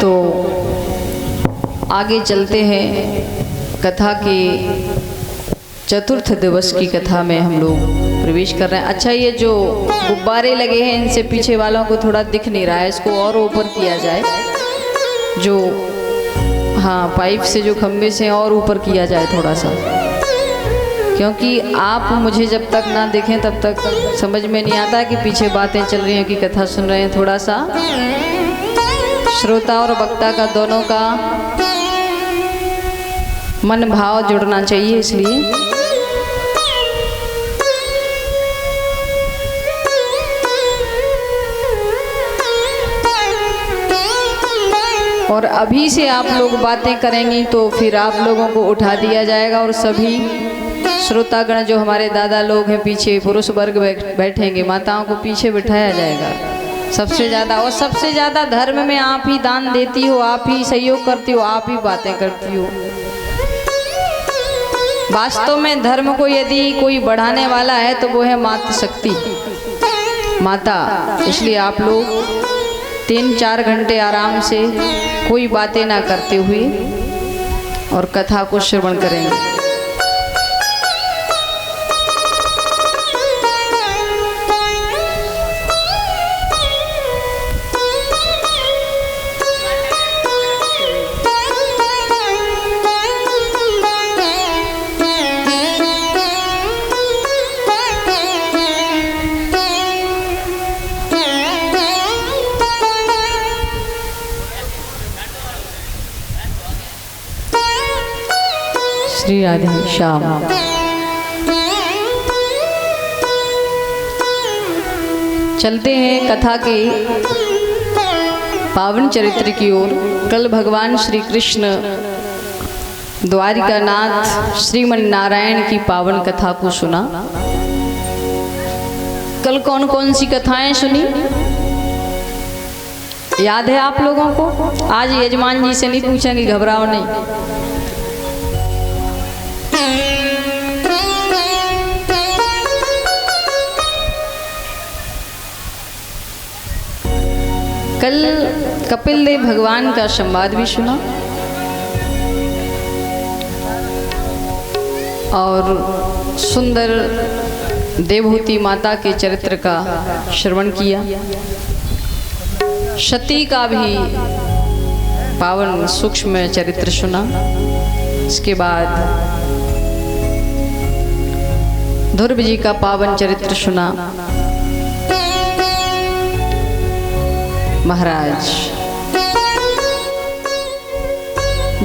तो आगे चलते हैं। कथा के चतुर्थ दिवस की कथा में हम लोग प्रवेश कर रहे हैं। अच्छा, ये जो गुब्बारे लगे हैं इनसे पीछे वालों को थोड़ा दिख नहीं रहा है, इसको और ऊपर किया जाए। जो हाँ, पाइप से जो खंभे से और ऊपर किया जाए थोड़ा सा, क्योंकि आप मुझे जब तक ना देखें तब तक समझ में नहीं आता कि पीछे बातें चल रही हैं कि कथा सुन रहे हैं। थोड़ा सा श्रोता और वक्ता का दोनों का मन भाव जुड़ना चाहिए, इसलिए और अभी से आप लोग बातें करेंगी तो फिर आप लोगों को उठा दिया जाएगा और सभी श्रोतागण जो हमारे दादा लोग हैं पीछे, पुरुष वर्ग बैठेंगे, माताओं को पीछे बिठाया जाएगा सबसे ज़्यादा। और सबसे ज़्यादा धर्म में आप ही दान देती हो, आप ही सहयोग करती हो, आप ही बातें करती हो। वास्तव में धर्म को यदि कोई बढ़ाने वाला है तो वो है मातृशक्ति, माता। इसलिए आप लोग 3-4 घंटे आराम से कोई बातें ना करते हुए और कथा को श्रवण करेंगे। श्री राधे श्याम। चलते हैं कथा के पावन चरित्र की ओर। कल भगवान श्री कृष्ण द्वारिकानाथ श्रीमन नारायण की पावन कथा को सुना। कल कौन कौन सी कथाएं सुनी याद है आप लोगों को? आज यजमान जी से नहीं पूछेंगे, घबराओ नहीं। कल कपिल देव भगवान का संवाद भी सुना और सुंदर देवहूति माता के चरित्र का श्रवण किया। सती का भी पावन सूक्ष्म चरित्र सुना। इसके बाद ध्रुव जी का पावन चरित्र सुना। महाराज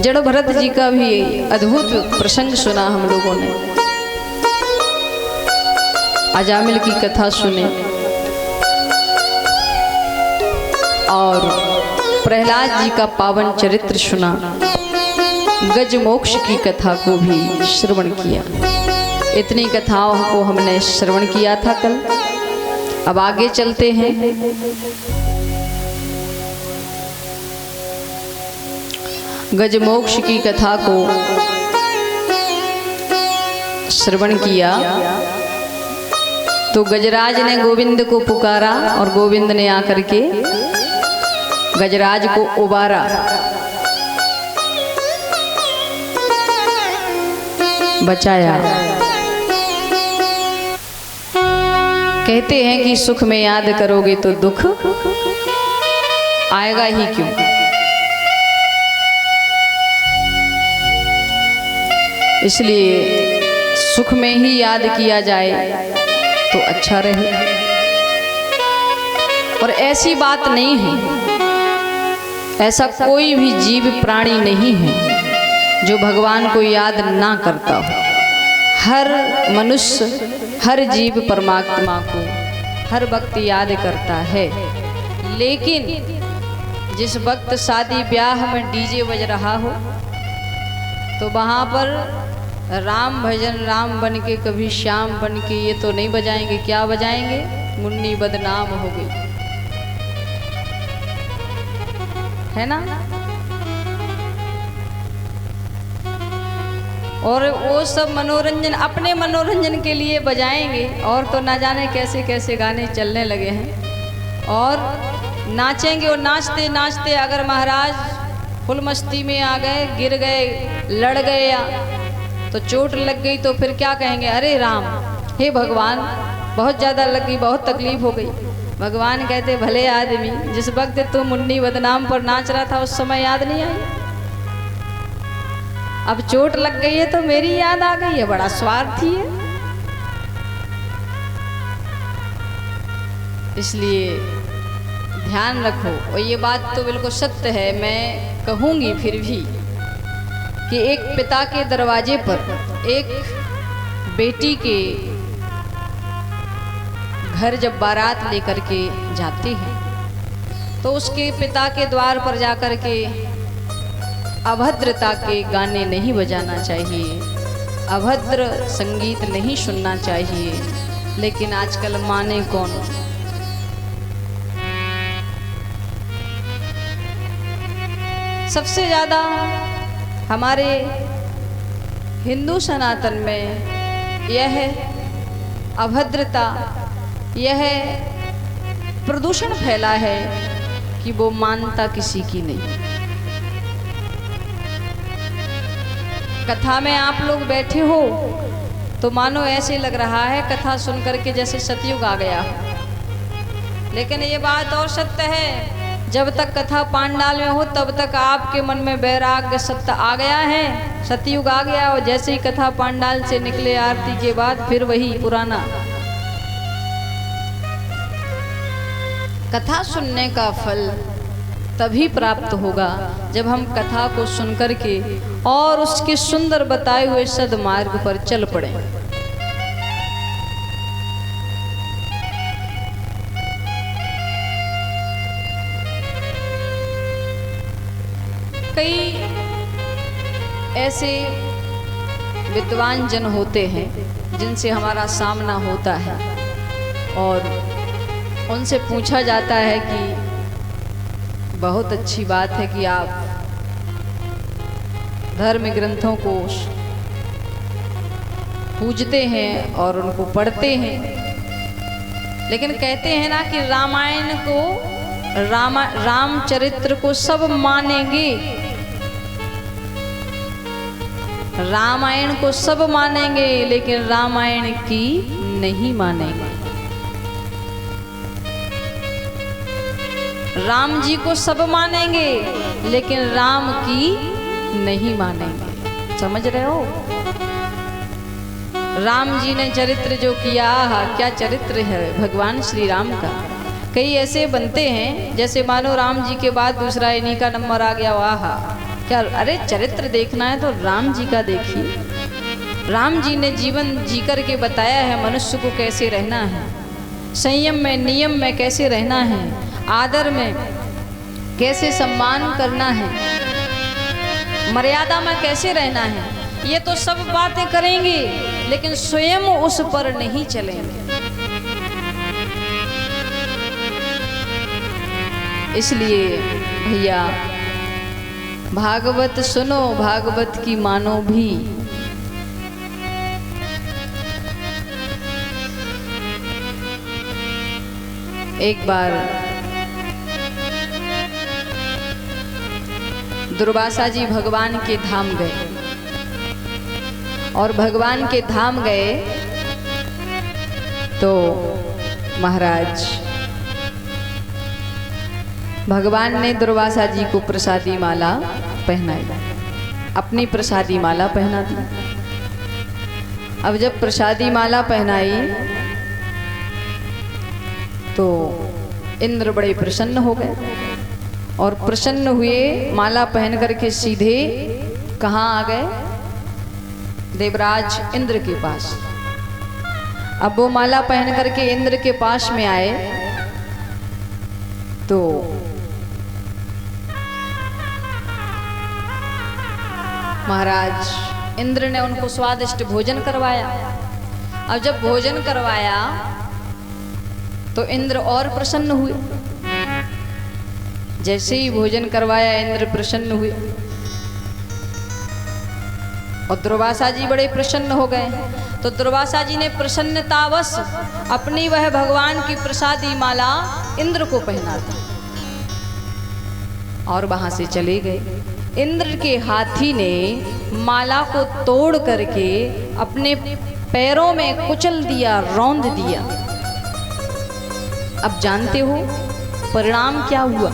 जड़ भरत जी का भी अद्भुत प्रसंग सुना हम लोगों ने। अजामिल की कथा सुने और प्रहलाद जी का पावन चरित्र सुना। गज मोक्ष की कथा को भी श्रवण किया। इतनी कथाओं को हमने श्रवण किया था कल। अब आगे चलते हैं। गजमोक्ष की कथा को श्रवण किया तो गजराज ने गोविंद को पुकारा और गोविंद ने आकर के गजराज को उबारा। बचाया। कहते हैं कि सुख में याद करोगे तो दुख आएगा ही क्यों। इसलिए सुख में ही याद किया जाए तो अच्छा रहे। और ऐसी बात नहीं है, ऐसा कोई भी जीव प्राणी नहीं है जो भगवान को याद ना करता हो। हर मनुष्य, हर जीव परमात्मा को हर वक्त याद करता है। लेकिन जिस वक्त शादी ब्याह में डीजे बज रहा हो तो वहाँ पर राम भजन, राम बन के कभी श्याम बन के ये तो नहीं बजाएंगे। क्या बजाएंगे? मुन्नी बदनाम हो गई, है ना। और वो सब मनोरंजन, अपने मनोरंजन के लिए बजाएंगे। और तो ना जाने कैसे कैसे गाने चलने लगे हैं। और नाचेंगे और नाचते नाचते अगर महाराज फुल मस्ती में आ गए, गिर गए, लड़ गए या तो चोट लग गई तो फिर क्या कहेंगे, अरे राम, हे भगवान बहुत ज़्यादा लग गई, बहुत तकलीफ हो गई। भगवान कहते भले आदमी, जिस वक्त तू मुन्नी बदनाम पर नाच रहा था उस समय याद नहीं आई, अब चोट लग गई है तो मेरी याद आ गई है, बड़ा स्वार्थी है। इसलिए ध्यान रखो। और ये बात तो बिल्कुल सत्य है, मैं कहूँगी फिर भी कि एक पिता के दरवाजे पर एक बेटी के घर जब बारात लेकर के जाते हैं तो उसके पिता के द्वार पर जाकर के अभद्रता के गाने नहीं बजाना चाहिए, अभद्र संगीत नहीं सुनना चाहिए। लेकिन आजकल माने कौन। सबसे ज़्यादा हमारे हिंदू सनातन में यह अभद्रता, यह प्रदूषण फैला है कि वो मानता किसी की नहीं। कथा में आप लोग बैठे हो तो मानो ऐसे लग रहा है कथा सुन करके जैसे सतयुग आ गया हो, लेकिन ये बात और सत्य है, जब तक कथा पांडाल में हो तब तक आपके मन में वैराग्य सत्य आ गया है, सतयुग आ गया। और जैसे ही कथा पांडाल से निकले आरती के बाद फिर वही पुराना। कथा सुनने का फल तभी प्राप्त होगा जब हम कथा को सुनकर के और उसके सुंदर बताए हुए सद्मार्ग पर चल पड़े। कई ऐसे विद्वान जन होते हैं जिनसे हमारा सामना होता है और उनसे पूछा जाता है कि बहुत अच्छी बात है कि आप धर्म ग्रंथों को पूजते हैं और उनको पढ़ते हैं, लेकिन कहते हैं ना कि रामायण को रामचरित्र को सब मानेंगे, रामायण को सब मानेंगे लेकिन रामायण की नहीं मानेंगे। राम जी को सब मानेंगे लेकिन राम की नहीं मानेंगे। समझ रहे हो? राम जी ने चरित्र जो किया, क्या चरित्र है भगवान श्री राम का। कई ऐसे बनते हैं जैसे मानो राम जी के बाद दूसरा इन्हीं का नंबर आ गया। वाह क्या, अरे चरित्र देखना है तो राम जी का देखिए। राम जी ने जीवन जी कर के बताया है मनुष्य को कैसे रहना है, संयम में नियम में कैसे रहना है, आदर में कैसे सम्मान करना है, मर्यादा में कैसे रहना है। ये तो सब बातें करेंगे लेकिन स्वयं उस पर नहीं चलेंगे। इसलिए भैया भागवत सुनो, भागवत की मानो भी। एक बार दुर्वासा जी भगवान के धाम गए और भगवान के धाम गए तो महाराज भगवान ने दुर्वासा जी को प्रसादी माला पहनाई, अपनी प्रसादी माला पहना दी। अब जब प्रसादी माला पहनाई तो इंद्र बड़े प्रसन्न हो गए और प्रसन्न हुए, माला पहन करके सीधे कहाँ आ गए? देवराज इंद्र के पास। अब वो माला पहन करके इंद्र के पास में आए तो महाराज इंद्र ने उनको स्वादिष्ट भोजन करवाया। अब जब भोजन करवाया तो इंद्र और प्रसन्न हुए। जैसे ही भोजन करवाया इंद्र प्रसन्न हुए और दुर्वासा जी बड़े प्रसन्न हो गए। तो दुर्वासा जी ने प्रसन्नतावश अपनी वह भगवान की प्रसादी माला इंद्र को पहना दी। और वहां से चले गए। इंद्र के हाथी ने माला को तोड़ करके अपने पैरों में कुचल दिया, रौंद दिया। अब जानते हो परिणाम क्या हुआ?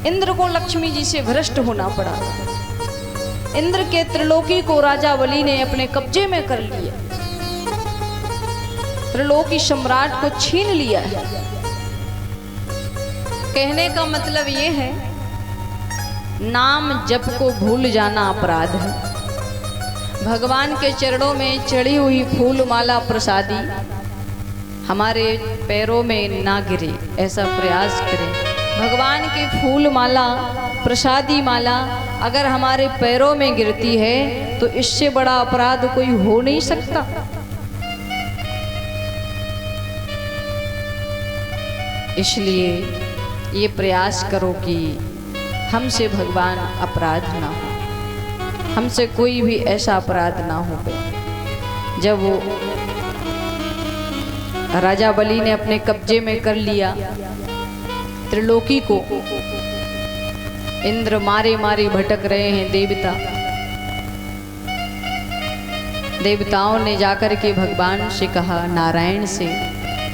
इंद्र को लक्ष्मी जी से भ्रष्ट होना पड़ा। इंद्र के त्रिलोकी को राजा बलि ने अपने कब्जे में कर लिया, त्रिलोकी सम्राट को छीन लिया है। कहने का मतलब ये है, नाम जप को भूल जाना अपराध है। भगवान के चरणों में चढ़ी हुई फूल माला प्रसादी हमारे पैरों में ना गिरे, ऐसा प्रयास करें। भगवान की फूल माला, प्रसादी माला अगर हमारे पैरों में गिरती है तो इससे बड़ा अपराध कोई हो नहीं सकता। इसलिए ये प्रयास करो कि हमसे भगवान अपराध ना हो, हमसे कोई भी ऐसा अपराध ना हो। जब वो राजा बलि ने अपने कब्जे में कर लिया त्रिलोकी को, इंद्र मारे मारे भटक रहे हैं। देवताओं ने जाकर के भगवान से कहा, नारायण से,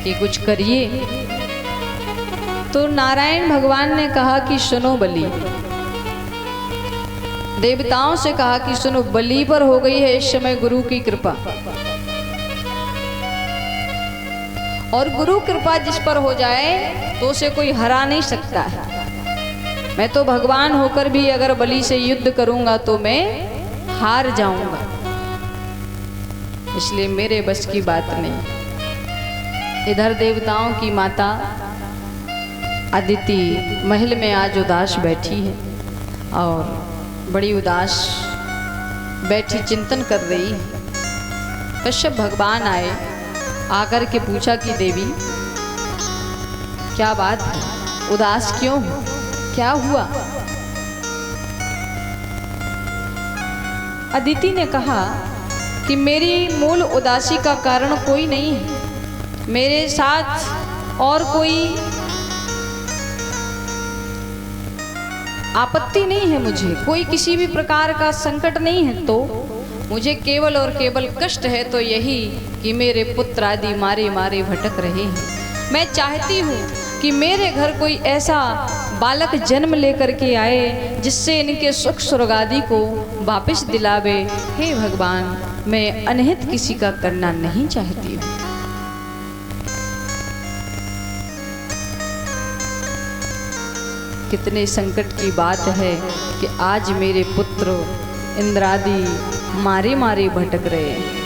कि कुछ करिए। तो नारायण भगवान ने कहा कि सुनो बलि, देवताओं से कहा कि सुनो, बलि पर हो गई है इस समय गुरु की कृपा, और गुरु कृपा जिस पर हो जाए तो उसे कोई हरा नहीं सकता है। मैं तो भगवान होकर भी अगर बलि से युद्ध करूंगा तो मैं हार जाऊंगा, इसलिए मेरे बस की बात नहीं। इधर देवताओं की माता अदिति महल में आज उदास बैठी है और बड़ी उदास बैठी चिंतन कर रही है। कश्यप भगवान आए, आकर के पूछा कि देवी क्या बात है, उदास क्यों हो, क्या हुआ? अदिति ने कहा कि मेरी मूल उदासी का कारण कोई नहीं है, मेरे साथ और कोई आपत्ति नहीं है, मुझे कोई किसी भी प्रकार का संकट नहीं है, तो मुझे केवल और केवल कष्ट है तो यही कि मेरे पुत्र आदि मारे मारे भटक रहे हैं। मैं चाहती हूँ कि मेरे घर कोई ऐसा बालक जन्म लेकर के आए जिससे इनके सुख स्वर्ग आदि को वापस दिलावे। हे भगवान, मैं अनहित किसी का करना नहीं चाहती हूँ। कितने संकट की बात है कि आज मेरे पुत्र इंद्रादि मारे मारे भटक रहे हैं।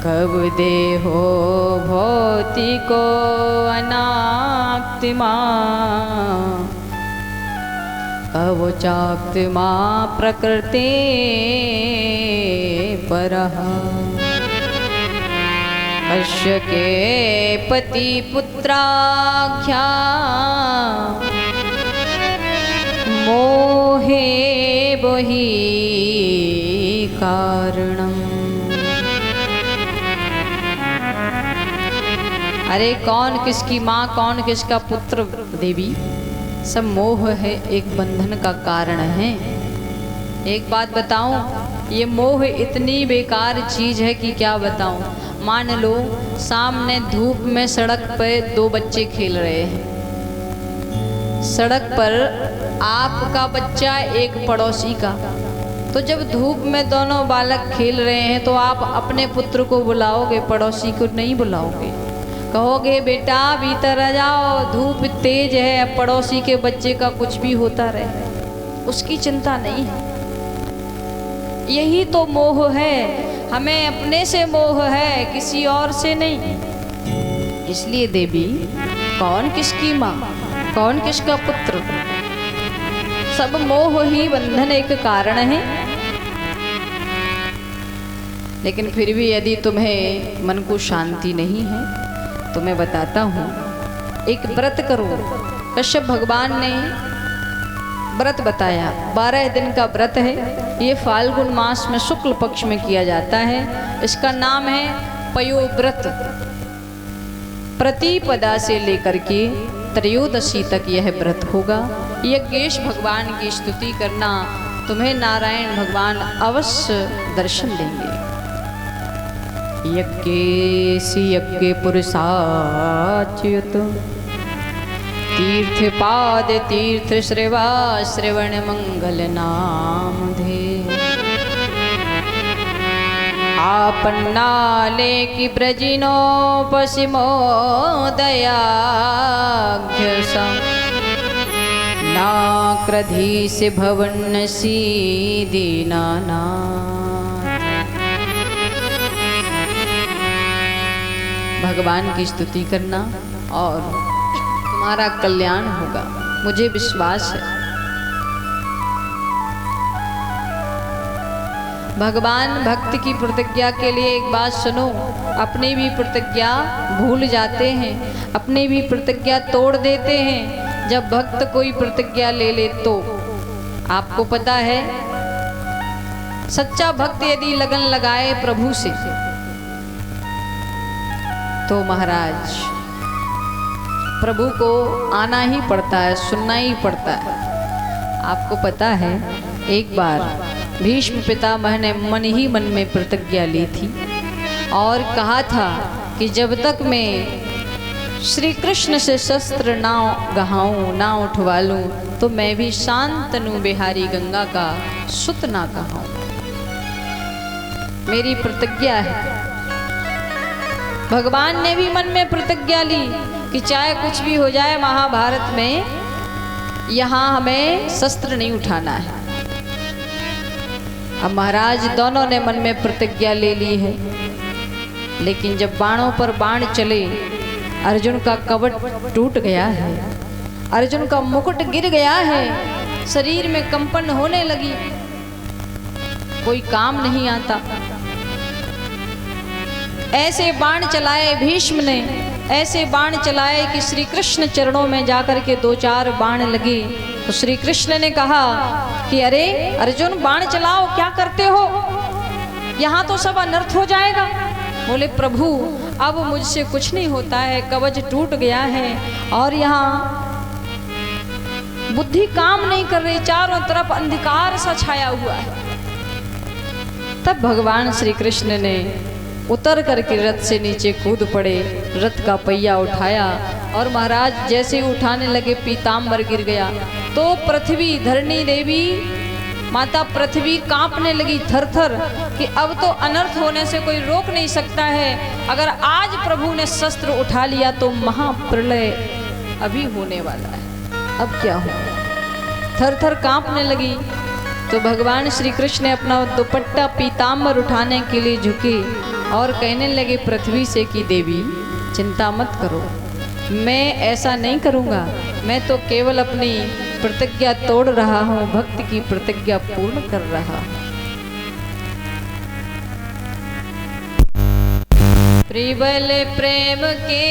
कब देहो भौतिको अनाक्तिमा, कब चाक्तिमा प्रकृते परः, अस्य के पति पुत्राख्या मोहे बहि कारणम। अरे कौन किसकी माँ, कौन किसका पुत्र देवी, सब मोह है, एक बंधन का कारण है। एक बात बताऊं, ये मोह इतनी बेकार चीज है कि क्या बताऊं। मान लो सामने धूप में सड़क पर दो बच्चे खेल रहे हैं, सड़क पर आपका बच्चा एक पड़ोसी का, तो जब धूप में दोनों बालक खेल रहे हैं तो आप अपने पुत्र को बुलाओगे, पड़ोसी को नहीं बुलाओगे। कहोगे बेटा भीतर आ जाओ, धूप तेज है, पड़ोसी के बच्चे का कुछ भी होता रहे, उसकी चिंता नहीं है। यही तो मोह है, हमें अपने से मोह है, किसी और से नहीं। इसलिए देवी, कौन किसकी माँ, कौन किसका पुत्र, सब मोह ही बंधन एक कारण है। लेकिन फिर भी यदि तुम्हें मन को शांति नहीं है तो मैं बताता हूँ, एक व्रत करो। कश्यप भगवान ने व्रत बताया, 12 दिन का व्रत है। ये फाल्गुन मास में शुक्ल पक्ष में किया जाता है। इसका नाम है पयोव्रत। प्रतिपदा से लेकर के त्रयोदशी तक यह व्रत होगा। यज्ञेश भगवान की स्तुति करना, तुम्हें नारायण भगवान अवश्य दर्शन देंगे। यज्ञ पुरुषाच्युत तीर्थ पाद तीर्थ श्रेवा श्रवण मंगल नाम धे। आपन्नाले की ब्रजिनो पश्चिमो दयाघ्यसम ना क्रोधी से भवन सीदीना ना। भगवान की स्तुति करना और तुम्हारा कल्याण होगा, मुझे विश्वास है। भगवान भक्त की प्रतिज्ञा के लिए एक बात सुनो, अपनी भी प्रतिज्ञा भूल जाते हैं, अपनी भी प्रतिज्ञा तोड़ देते हैं। जब भक्त कोई प्रतिज्ञा ले ले तो आपको पता है, सच्चा भक्त यदि लगन लगाए प्रभु से तो महाराज प्रभु को आना ही पड़ता है, सुनना ही पड़ता है। आपको पता है, एक बार भीष्म पितामह ने मन ही मन में प्रतिज्ञा ली थी और कहा था कि जब तक मैं श्री कृष्ण से शस्त्र ना गहाऊं, ना उठवा लूं, तो मैं भी शांतनु बिहारी गंगा का सुत ना कहाऊं। मेरी प्रतिज्ञा है। भगवान ने भी मन में प्रतिज्ञा ली कि चाहे कुछ भी हो जाए महाभारत में, यहाँ हमें शस्त्र नहीं उठाना है। अब महाराज दोनों ने मन में प्रतिज्ञा ले ली है, लेकिन जब बाणों पर बाण चले, अर्जुन का कवच टूट गया है, अर्जुन का मुकुट गिर गया है, शरीर में कंपन होने लगी, कोई काम नहीं आता। ऐसे बाण चलाए भीष्म ने, ऐसे बाण चलाए कि श्री कृष्ण चरणों में जाकर के 2-4 बाण लगे। तो श्री कृष्ण ने कहा कि अरे अर्जुन, बाण चलाओ, क्या करते हो, यहाँ तो सब अनर्थ हो जाएगा। बोले प्रभु, अब मुझसे कुछ नहीं होता है, कवच टूट गया है और यहाँ बुद्धि काम नहीं कर रही, चारों तरफ अंधकार सा छाया हुआ है। तब भगवान श्री कृष्ण ने उतर करके रथ से नीचे कूद पड़े, रथ का पहिया उठाया और महाराज जैसे उठाने लगे पीताम्बर गिर गया। तो पृथ्वी, धरणी देवी माता पृथ्वी कांपने लगी थर-थर कि अब तो अनर्थ होने से कोई रोक नहीं सकता है। अगर आज प्रभु ने शस्त्र उठा लिया तो महाप्रलय अभी होने वाला है, अब क्या हो। थर-थर कांपने लगी। तो भगवान श्री कृष्ण ने अपना दुपट्टा पीताम्बर उठाने के लिए झुके और कहने लगे पृथ्वी से कि देवी चिंता मत करो, मैं ऐसा नहीं करूँगा, मैं तो केवल अपनी प्रतिज्ञा तोड़ रहा हूँ, भक्त की प्रतिज्ञा पूर्ण कर रहा हूँ। प्रबल प्रेम के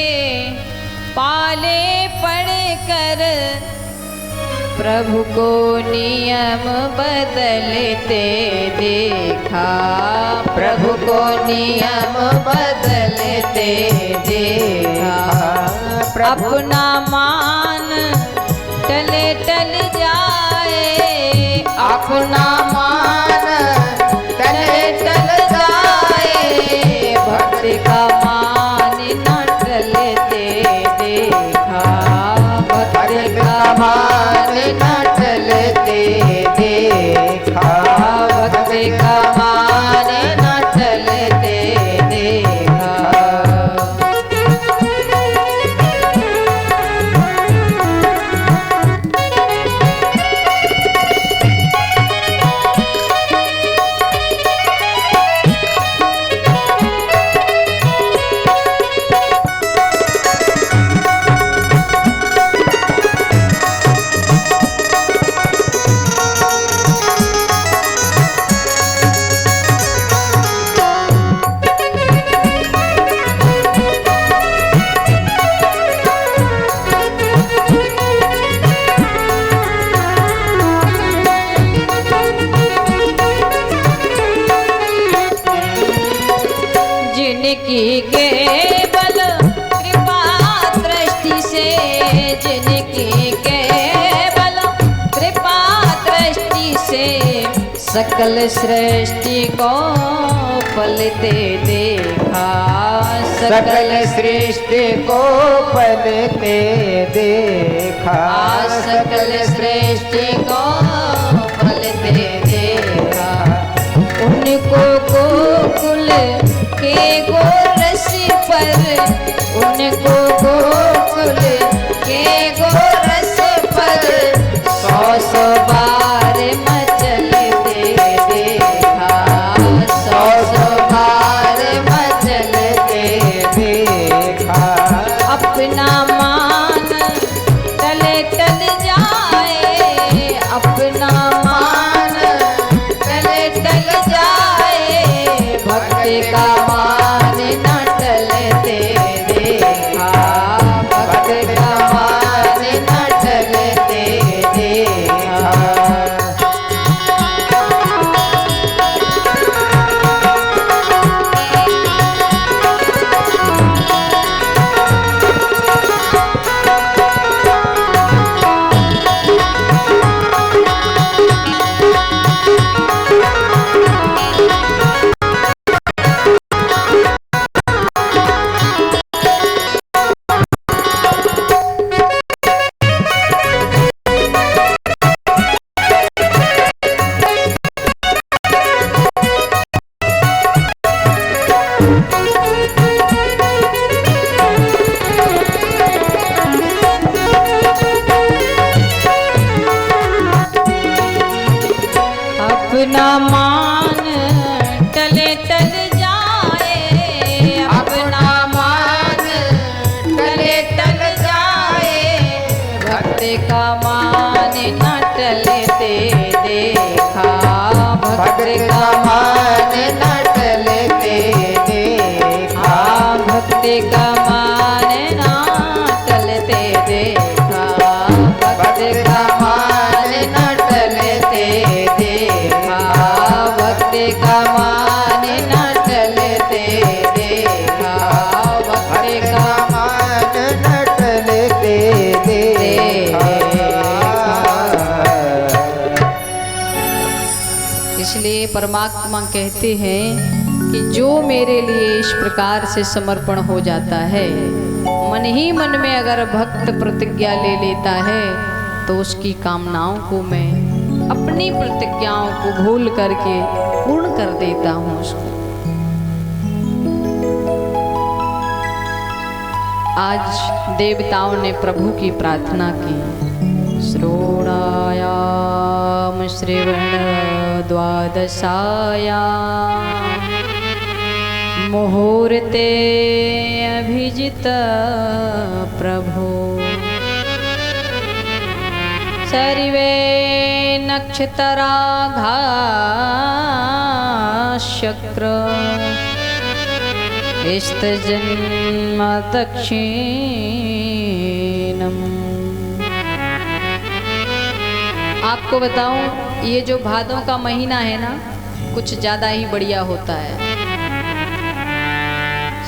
पाले पड़कर प्रभु को नियम बदलते देखा, प्रभु को नियम बदलते देखा। अपना मान टले टल जाए, अपना मान टले टल जाए, भक्ति का मान न टलते देखा, भक्ति का मान न टलते देखा, भक्ति का मान न टलते देखा। से जिनकी केवल कृपा दृष्टि से सकल सृष्टि को पलते देखा, सकल सृष्टि को पलते देखा, सकल सृष्टि को पलते देखा। उनको गोकुल के गोरस पर, उनको गोकुल के गोरस पर 100 बार मचलते देखा, 100 बार मचलते देखा। अपना मान तले तल जाए, अपना मान तले तल जाए, भक्त का मान न टलते देखा, भक्त का मान न टलते देखा। अपना मान टले टल जाए, अपना मान टले टल जाए, भक्त का मान न टलते देखा, भक्त का मान न टलते देखा, भक्त का मान न टलते देखा, भक्त का मान न टलते देखा, भक्त का मान न टलते देखा, भक्त का मान न टलते देखा। इसलिए परमात्मा कहते हैं कि जो मेरे लिए इस प्रकार से समर्पण हो जाता है, मन ही मन में अगर भक्त प्रतिज्ञा ले लेता है तो उसकी कामनाओं को मैं अपनी प्रतिज्ञाओं को भूल करके पूर्ण कर देता हूँ उसको। आज देवताओं ने प्रभु की प्रार्थना की, श्रोणायाम श्रवण द्वादशाया मुहूर्ते अभिजित प्रभु, सर्वे नक्षत्राघाशक्र इस्तजन्म दक्षिणम। आपको बताऊं, ये जो भादों का महीना है ना, कुछ ज़्यादा ही बढ़िया होता है।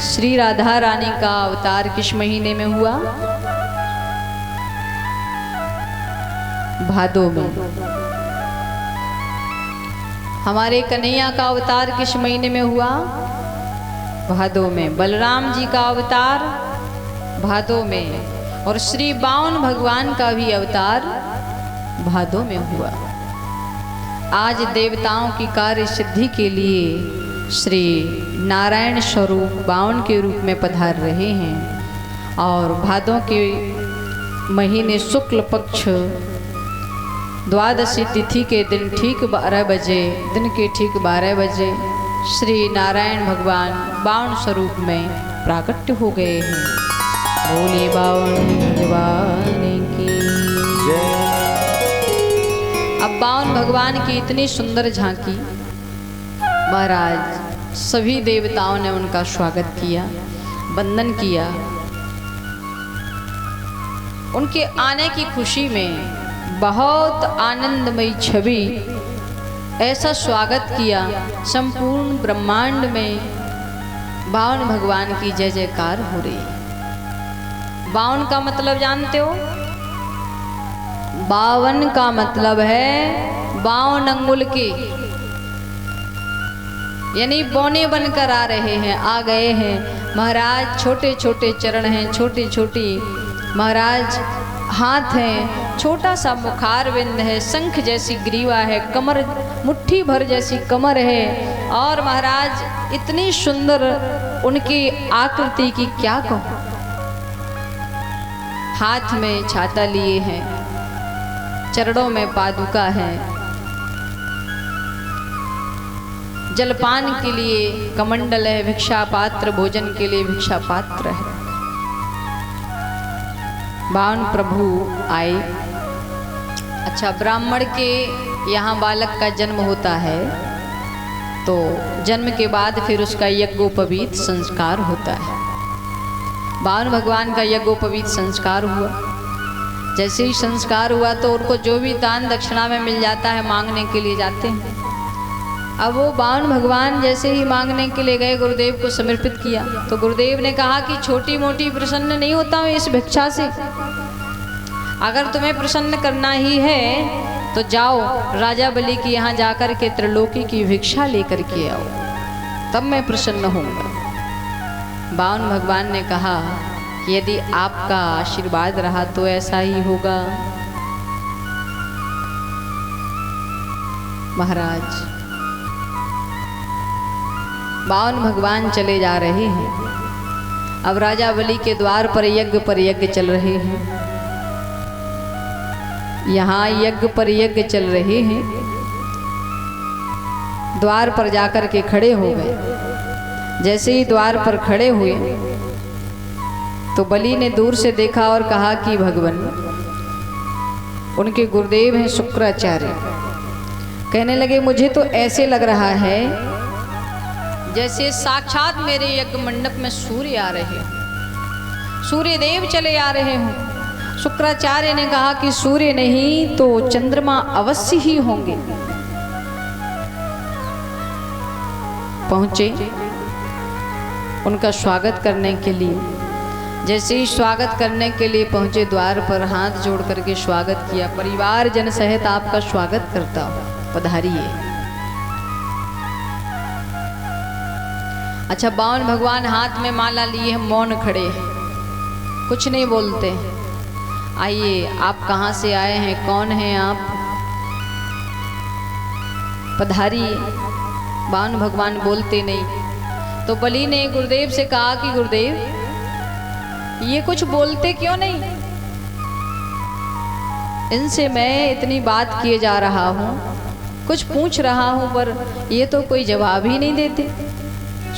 श्री राधा रानी का अवतार किस महीने में हुआ? भादो में। हमारे कन्हैया का अवतार किस महीने में हुआ? भादो में। बलराम जी का अवतार भादो में, और श्री बावन भगवान का भी अवतार भादो में हुआ। आज देवताओं की कार्य सिद्धि के लिए श्री नारायण स्वरूप बावन के रूप में पधार रहे हैं, और भादों के महीने शुक्ल पक्ष द्वादशी तिथि के दिन ठीक 12 बजे, दिन के ठीक 12 बजे श्री नारायण भगवान बावन स्वरूप में प्राकट्य हो गए हैं। बोले बावन भगवान की जय। अब बावन भगवान की इतनी सुंदर झांकी, महाराज सभी देवताओं ने उनका स्वागत किया, वंदन किया। उनके आने की खुशी में बहुत आनंदमयी छवि, ऐसा स्वागत किया, संपूर्ण ब्रह्मांड में बावन भगवान की जय जयकार हो रही। 52 का मतलब जानते हो? 52 का मतलब है 52 अंगुल के, यानी बौने बनकर आ रहे हैं, आ गए हैं महाराज। छोटे छोटे चरण हैं, छोटी छोटी महाराज हाथ हैं, छोटा सा मुखार बिंद है, शंख जैसी ग्रीवा है, कमर मुट्ठी भर जैसी कमर है, और महाराज इतनी सुंदर उनकी आकृति की क्या कहूं। हाथ में छाता लिए हैं, चरणों में पादुका है, जलपान के लिए कमंडल है, भिक्षा पात्र, भोजन के लिए भिक्षा पात्र है। 52 प्रभु आए। अच्छा, ब्राह्मण के यहाँ बालक का जन्म होता है तो जन्म के बाद फिर उसका यज्ञोपवीत संस्कार होता है। 52 भगवान का यज्ञोपवीत संस्कार हुआ। जैसे ही संस्कार हुआ तो उनको जो भी दान दक्षिणा में मिल जाता है मांगने के लिए जाते हैं। अब वो 52 भगवान जैसे ही मांगने के लिए गए, गुरुदेव को समर्पित किया, तो गुरुदेव ने कहा कि छोटी मोटी प्रसन्न नहीं होता हूँ इस भिक्षा से, अगर तुम्हें प्रसन्न करना ही है तो जाओ राजा बलि के यहाँ जाकर के त्रिलोकी की भिक्षा लेकर के आओ, तब मैं प्रसन्न होऊंगा। 52 भगवान ने कहा कि यदि आपका आशीर्वाद रहा तो ऐसा ही होगा। महाराज 52 भगवान चले जा रहे हैं। अब राजा बलि के द्वार पर यज्ञ चल रहे हैं। यहाँ यज्ञ चल रहे हैं। द्वार पर जाकर के खड़े हो गए। जैसे ही द्वार पर खड़े हुए तो बलि ने दूर से देखा और कहा कि भगवान, उनके गुरुदेव हैं शुक्राचार्य, कहने लगे मुझे तो ऐसे लग रहा है जैसे साक्षात मेरे यज्ञ मंडप में सूर्य आ रहे हैं, सूर्य देव चले आ रहे हों। शुक्राचार्य ने कहा कि सूर्य नहीं तो चंद्रमा अवश्य ही होंगे। पहुंचे उनका स्वागत करने के लिए। जैसे ही स्वागत करने के लिए पहुंचे, द्वार पर हाथ जोड़ करके स्वागत किया। परिवार जन सहित आपका स्वागत करता हूं, पधारिए। अच्छा, 52 भगवान हाथ में माला लिए हैं, मौन खड़े हैं, कुछ नहीं बोलते। आइए, आप कहाँ से आए हैं, कौन हैं आप, पधारिए। 52 भगवान बोलते नहीं। तो बलि ने गुरुदेव से कहा कि गुरुदेव ये कुछ बोलते क्यों नहीं, इनसे मैं इतनी बात किए जा रहा हूँ, कुछ पूछ रहा हूँ, पर ये तो कोई जवाब ही नहीं देते।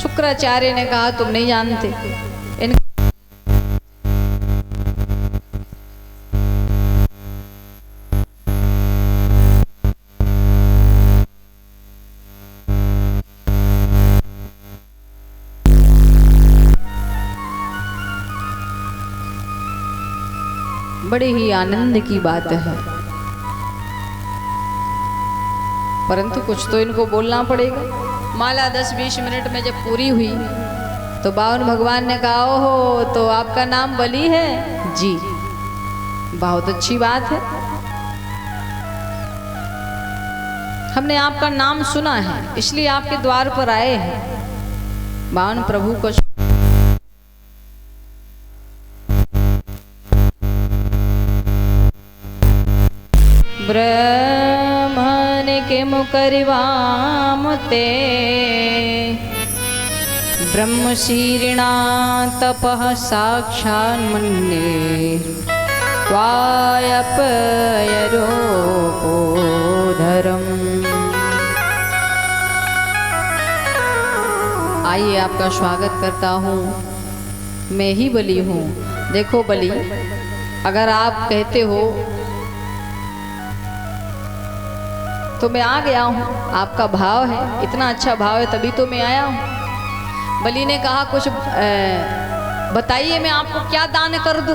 शुक्राचार्य ने कहा तुम नहीं जानते, इन बड़े ही आनंद की बात है, परंतु कुछ तो इनको बोलना पड़ेगा। माला 10-20 मिनट में जब पूरी हुई तो 52 भगवान ने कहा ओहो, तो आपका नाम बलि है? जी, बहुत अच्छी बात है, हमने आपका नाम सुना है इसलिए आपके द्वार पर आए हैं। 52 प्रभु को ब्रह्मन के मुकरिवामते ब्रह्मशीर्णा तपः साक्षान्मन्ये त्वायपयरोपोधरम्। आइए, आपका स्वागत करता हूँ, मैं ही बलि हूँ। देखो बलि, अगर आप कहते हो तो मैं आ गया हूँ, आपका भाव है, इतना अच्छा भाव है तभी तो मैं आया हूँ। बलि ने कहा कुछ बताइए, मैं आपको क्या दान कर दूं।